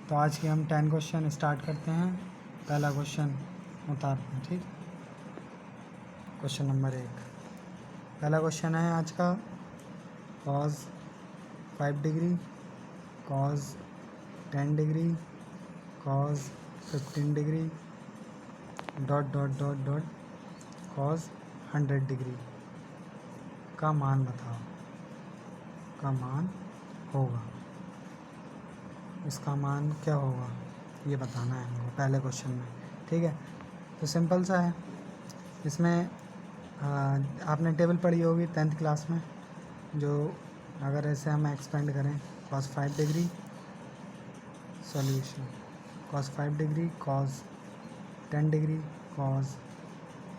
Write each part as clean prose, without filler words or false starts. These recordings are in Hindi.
तो आज के हम 10 क्वेश्चन स्टार्ट करते हैं। पहला क्वेश्चन उतारते हैं, ठीक। क्वेश्चन नंबर 1, पहला क्वेश्चन है आज का, cos 5 degree, cos 10 degree, cos 15 degree, dot dot dot dot cos 100 degree का मान बताओ, का मान होगा। इसका मान क्या होगा ये बताना है हमको पहले क्वेश्चन में, ठीक है। तो सिंपल सा है। इसमें आपने टेबल पढ़ी होगी 10th क्लास में, जो अगर ऐसे हम एक्सपेंड करें cos 5 degree solution, cos 5 degree, cos 10 degree, cos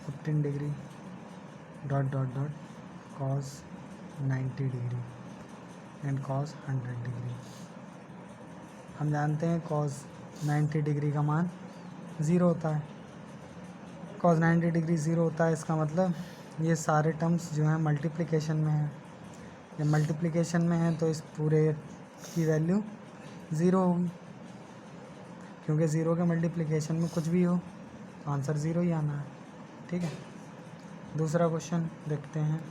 15 degree, dot dot dot cos 90 degree and cos 100 degree. हम जानते हैं cos 90 डिग्री का मान 0 होता है। cos 90 डिग्री 0 होता है, इसका मतलब ये सारे टर्म्स जो हैं मल्टीप्लिकेशन में हैं। जब मल्टीप्लिकेशन में है तो इस पूरे की वैल्यू 0 होगी, क्योंकि 0 के मल्टीप्लिकेशन में कुछ भी हो तो आंसर 0 ही आना है, ठीक है। दूसरा क्वेश्चन देखते हैं।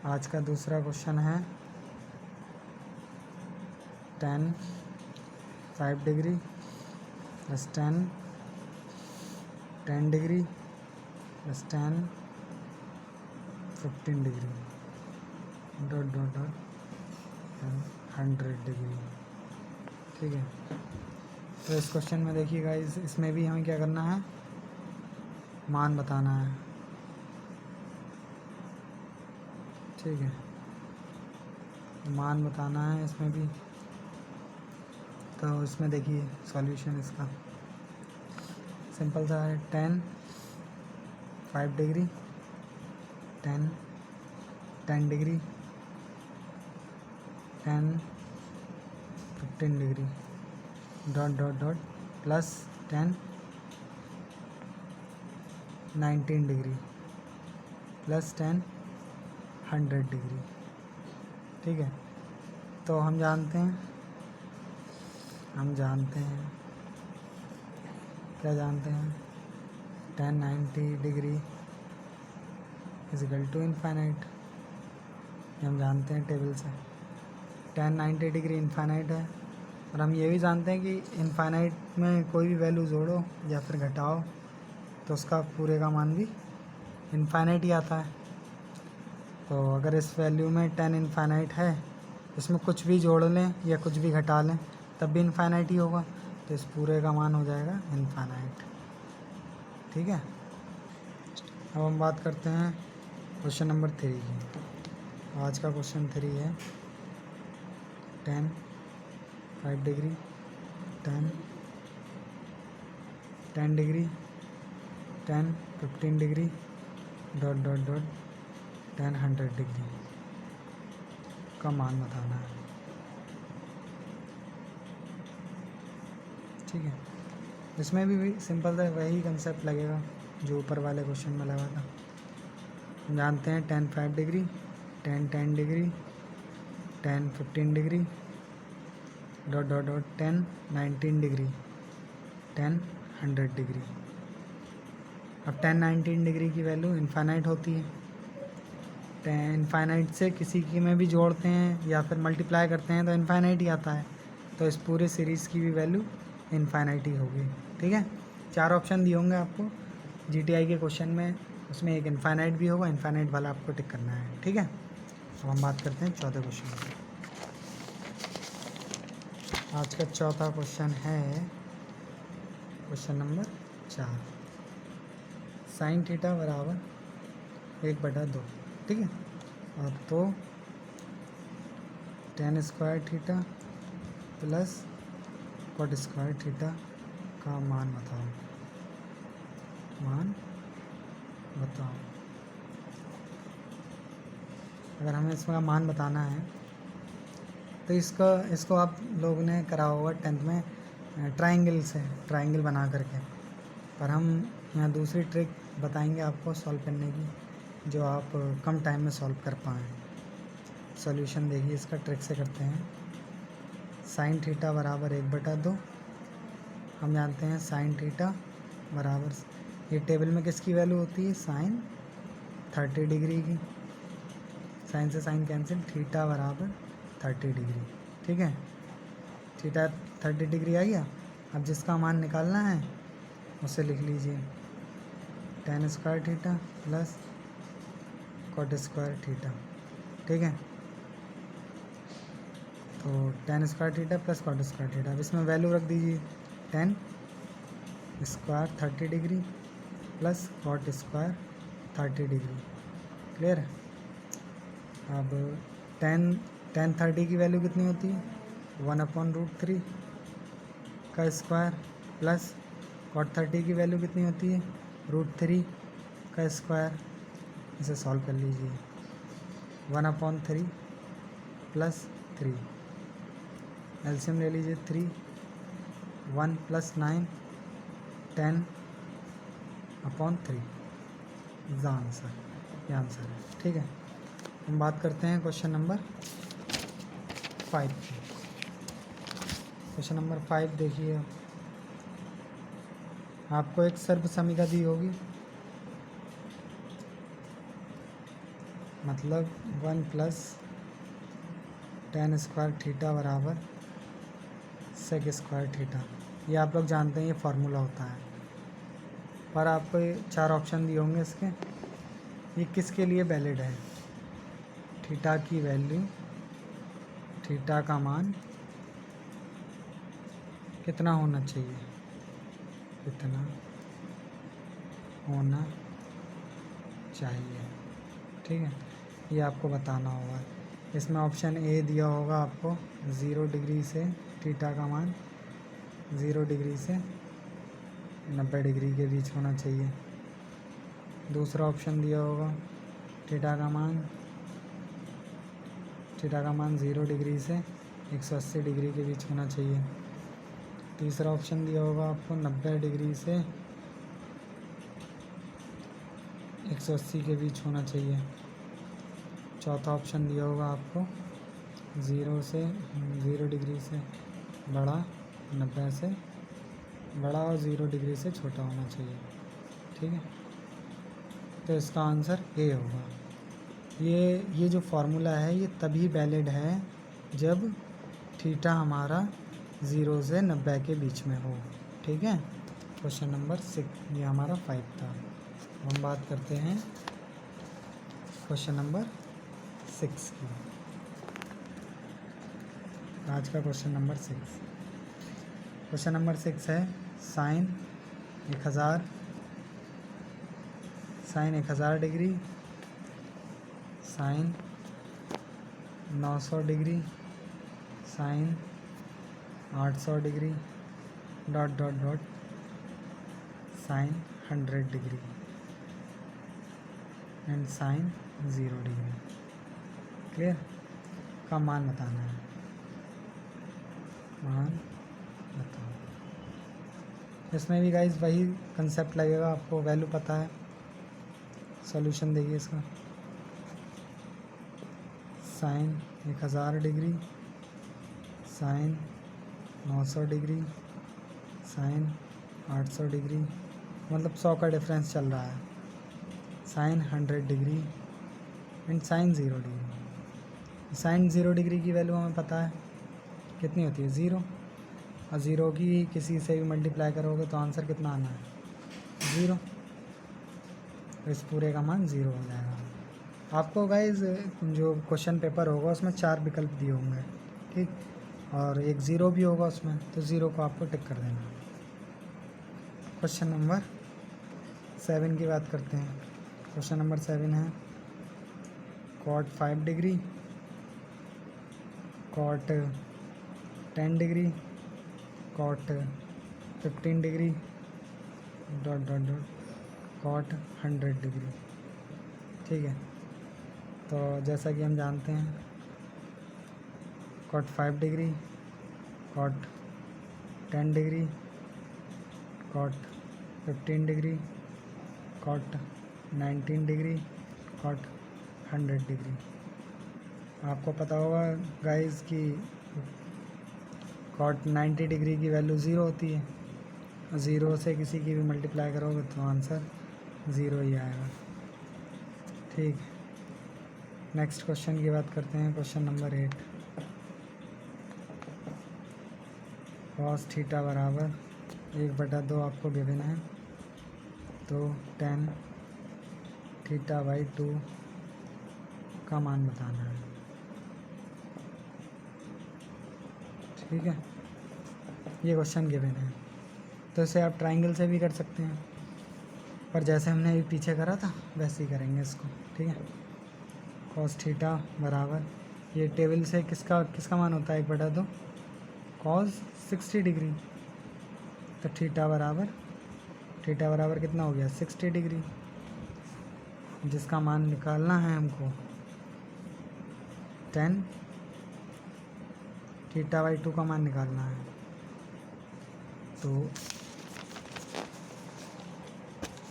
आज का दूसरा क्वेश्चन है 10 5 degree plus 10 degree plus 10 15 degree, dot dot dot 100 degree, ठीक है। तो इस क्वेश्चन में देखिएगा, इसमें भी हमें क्या करना है, मान बताना है, ठीक है। मान बताना है इसमें भी। तो इसमें देखिए सॉल्यूशन इसका सिंपल सा है। 10 5 degree, 10 degree, 10 15 degree, dot dot dot plus 10 19 degree plus 10 100 degree, ठीक है। तो हम जानते हैं क्या जानते हैं, 10 90 degree is equal to infinite. हम जानते हैं टेबल से 10 90 डिग्री इनफाइनाइट है, और हम ये भी जानते हैं कि इनफाइनाइट में कोई भी वैल्यू जोड़ो या फिर घटाओ तो उसका पूरे का मान भी इनफाइनाइट ही आता है। तो अगर इस वैल्यू में 10 इनफाइनाइट है, इसमें कुछ भी जोड़ लें या कुछ भी घटा लें तब भी इनफाइनाइट ही होगा, तो इस पूरे का मान हो जाएगा इनफाइनाइट, ठीक है। अब हम बात करते हैं क्वेश्चन नंबर 3 की। आज का क्वेश्चन 3 है 10 5 degree, 10 degree, 10 15 degree, dot dot dot 10 100 degree का मान बताना है, ठीक है। इसमें भी सिंपल था, वही कंसेप्ट लगेगा जो ऊपर वाले क्वेश्चन में लगा था। हम जानते हैं 10 5 degree, 10 degree, 10 15 degree, dot dot dot 10 19 degree, 10 100 degree. अब 10 19 डिग्री की वैल्यू इनफाइनाइट होती है। इनफाइनाइट से किसी की में भी जोड़ते हैं या फिर मल्टीप्लाई करते हैं तो इनफाइनाइट ही आता है, तो इस पूरे सीरीज़ की भी वैल्यू इनफाइनाइट ही होगी, ठीक है। 4 ऑप्शन दिए होंगे आपको जीटीआई के क्वेश्चन में, उसमें एक इनफाइनाइट भी होगा, इनफाइनाइट वाला आपको टिक करना है, ठीक है। अब हम बात करते हैं चौथे क्वेश्चन की। आज का चौथा क्वेश्चन है क्वेश्चन नंबर 4, साइन थीटा बराबर 1/2, ठीक है। और तो tan square theta plus cot square theta का मान बताओ, अगर हमें इसका मान बताना है तो इसको आप लोगों ने करा होगा 10th में ट्राइंगल बना करके, पर हम यहाँ दूसरी ट्रिक बताएंगे आपको सॉल्व करने की, जो आप कम टाइम में सॉल्व कर पाएँ। सॉल्यूशन देखिए इसका ट्रिक से करते हैं। साइन थीटा बराबर 1/2। हम जानते हैं साइन थीटा बराबर, ये टेबल में किसकी वैल्यू होती है, साइन 30 डिग्री की। साइन से साइन कैंसिल, थीटा बराबर 30 डिग्री। ठीक है, थीटा 30 डिग्री आ गया। अब जिसका मान निकालना है उसे लिख लीजिए, tan square theta plus cot square theta. ठीक है, तो tan square theta plus cot square theta. अब इसमें वैल्यू रख दीजिए, tan square 30 degree plus cot square 30 degree. Clear है। अब tan 30 की वैल्यू कितनी होती है, 1/√3 का स्क्वायर प्लस कॉट 30 की वैल्यू कितनी होती है, √3 का स्क्वायर। इसे सॉल्व कर लीजिए, 1/3 प्लस 3, एलसीएम ले लीजिए 3, 1 + 9, 10/3 इज आंसर। ये आंसर है। ठीक है, हम बात करते हैं क्वेश्चन नंबर 5 की। क्वेश्चन नंबर 5 देखिए, आपको एक सर्व समीकरण दी होगी, मतलब 1 + tan स्क्वायर थीटा बराबर सेक स्क्वायर थीटा। ये आप लोग जानते हैं, ये फार्मूला होता है। पर आपको ये 4 ऑप्शन दिए होंगे इसके, ये किसके लिए वैलिड है, थीटा की वैल्यू, थीटा का मान कितना होना चाहिए, कितना होना चाहिए। ठीक है, ये आपको बताना होगा। इसमें ऑप्शन ए दिया होगा आपको 0 डिग्री से थीटा का मान 0 डिग्री से 90 डिग्री के बीच होना चाहिए। दूसरा ऑप्शन दिया होगा थीटा का मान 0 डिग्री से 180 डिग्री के बीच होना चाहिए। तीसरा ऑप्शन दिया होगा आपको 90 डिग्री से 180 के बीच होना चाहिए। चौथा ऑप्शन दिया होगा आपको 0 डिग्री से बड़ा, 90 से बड़ा और 0 डिग्री से छोटा होना चाहिए। ठीक है, तो इसका आंसर ए होगा। ये जो फार्मूला है ये तभी वैलिड है जब थीटा हमारा 0 से 90 के बीच में हो। ठीक है, क्वेश्चन नंबर 6, ये हमारा 5 था। हम बात करते हैं क्वेश्चन नंबर 6 की। आज का क्वेश्चन नंबर 6, क्वेश्चन नंबर 6 है sine 1000 degree, sine 900 degree, sine 800 degree dot dot dot sine 100 degree and sine 0 degree. Clear, का मान बताना है, मान बताओ। इसमें भी गाइस वही कंसेप्ट लगेगा, आपको वैल्यू पता है। सॉल्यूशन देखिए इसका, sine 1000 degree, sine 900 degree, sine 800 degree, मतलब 100 का डिफरेंस चल रहा है, sine 100 degree and sine 0 degree. Sine 0 degree की वैल्यू हमें पता है कितनी होती है, 0, और 0 की किसी से भी मल्टीप्लाई करोगे तो आंसर कितना आना है, 0। इस पूरे का मान 0 हो जाएगा। आपको गाइज जो क्वेश्चन पेपर होगा उसमें 4 विकल्प दिए होंगे, ठीक, और एक 0 भी होगा उसमें, तो 0 को आपको टिक कर देना। क्वेश्चन नंबर 7 की बात करते हैं। क्वेश्चन नंबर 7 है cot 5 degree, cot 10 degree, cot 15 degree dot dot dot cot 100 degree. ठीक है, तो जैसा कि हम जानते हैं cot 5 degree, cot 10 degree, cot 15 degree, cot 19 degree, cot 100 degree. आपको पता होगा गाइस कि कॉट 90 डिग्री की वैल्यू 0 होती है, 0 से किसी की भी मल्टीप्लाई करोगे तो आंसर 0 ही आएगा। ठीक, नेक्स्ट क्वेश्चन की बात करते हैं। क्वेश्चन नंबर 8, कॉस थीटा बराबर 1/2 आपको गिवन है, तो tan θ/2 का मान बताना है। ठीक है, ये क्वेश्चन गिवन है, तो इसे आप ट्राइंगल से भी कर सकते हैं, पर जैसे हमने अभी पीछे करा था वैसे ही करेंगे इसको। ठीक है, कॉस थीटा बराबर, ये टेबल से किसका मान होता है 1/2, कॉस 60 डिग्री, तो थीटा बराबर कितना हो गया 60 डिग्री, जिसका मान निकालना है हमको tan θ/2 का मान निकालना है। तो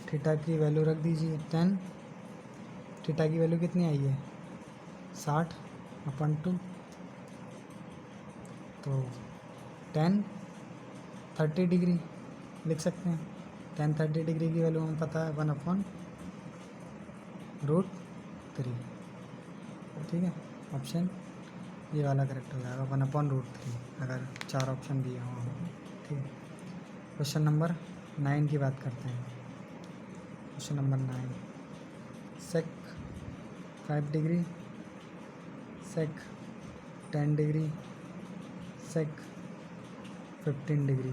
थीटा की वैल्यू रख दीजिए, tan थीटा की वैल्यू कितनी आई है 60/2, तो tan 30 डिग्री लिख सकते हैं। tan 30 डिग्री की वैल्यू हमें पता है 1/√3। ठीक है, ऑप्शन ये वाला करेक्ट हो जाएगा 1/√3, अगर 4 ऑप्शन दिए हों। ठीक है, क्वेश्चन नंबर 9 की बात करते हैं। Question number 9, sec 5 degree, sec 10 degree, sec 15 degree,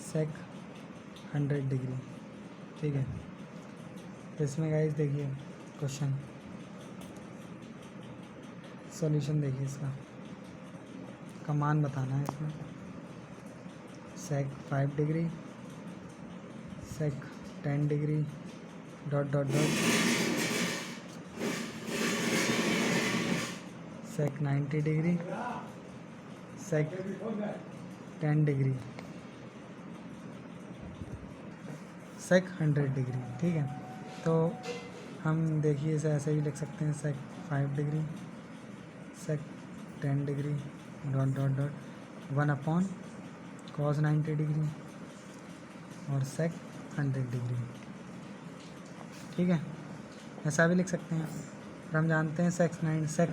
sec 100 degree. ठीक है, तो इसमें गाइस देखिए क्वेश्चन सॉल्यूशन देखिए, इसका मान बताना है इसमें। sec 5 degree, sec 10 degree, sec 90 degree, sec 10 degree, sec 100 degree. ठीक है, तो हम देखिए इसे ऐसे ही लिख सकते हैं, sec 5 degree, sec 10 degree, 1/cos 90 degree और sec 100 डिग्री। ठीक है, ऐसा भी लिख सकते हैं, और हम जानते हैं sec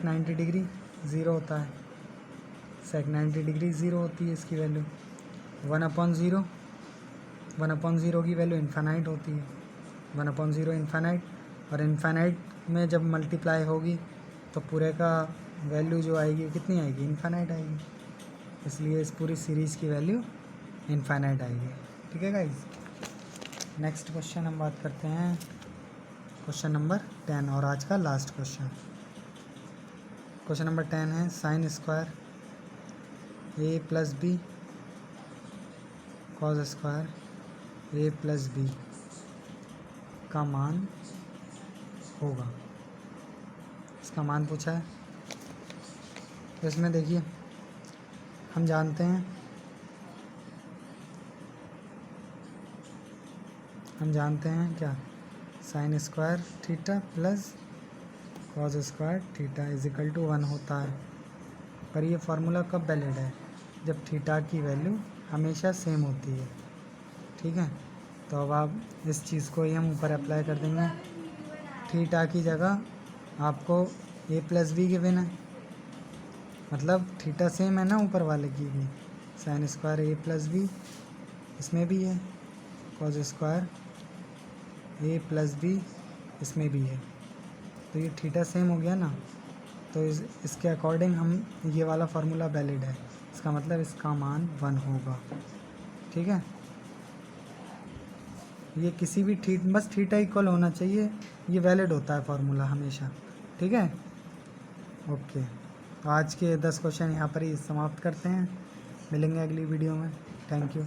90 डिग्री 0 होता है, sec 90 डिग्री 0 होती है इसकी वैल्यू। 1/0 की वैल्यू इन्फानाइट होती है, 1/0 इन्फानाइट, और इन्फानाइट में जब मल्टीप्लाई होगी तो पूरे का वैल्यू जो आएगी कितनी आएगी, इन्फानाइट आएगी, इसलिए इस पूरी सीरीज़ की वैल्यू इन्फानाइट आएगी। ठीक है गाइस, नेक्स्ट क्वेश्चन हम बात करते हैं, क्वेश्चन नंबर 10 और आज का लास्ट क्वेश्चन। क्वेश्चन नंबर 10 है sin square a + b cos square a + b का मान होगा, इसका मान पूछा है। तो इसमें देखिए हम जानते हैं क्या, sin square theta plus cos square theta = 1 होता है। पर ये फार्मूला कब वैलिड है, जब थीटा की वैल्यू हमेशा सेम होती है। ठीक है, तो अब आप इस चीज़ को ही हम ऊपर अप्लाई कर देंगे। थीटा की जगह आपको a + b गिवन है, मतलब थीटा सेम है ना ऊपर वाले की भी, sin स्क्वायर a + b इसमें भी है, cos स्क्वायर a + b इसमें भी है, तो ये थीटा सेम हो गया ना, तो इसके अकॉर्डिंग हम ये वाला फार्मूला वैलिड है, इसका मतलब इसका मान 1 होगा। ठीक है, ये किसी भी बस थीटा इक्वल होना चाहिए, ये वैलिड होता है फार्मूला हमेशा। ठीक है, ओके, तो आज के 10 क्वेश्चन यहाँ पर ही समाप्त करते हैं, मिलेंगे अगली वीडियो में। Thank you.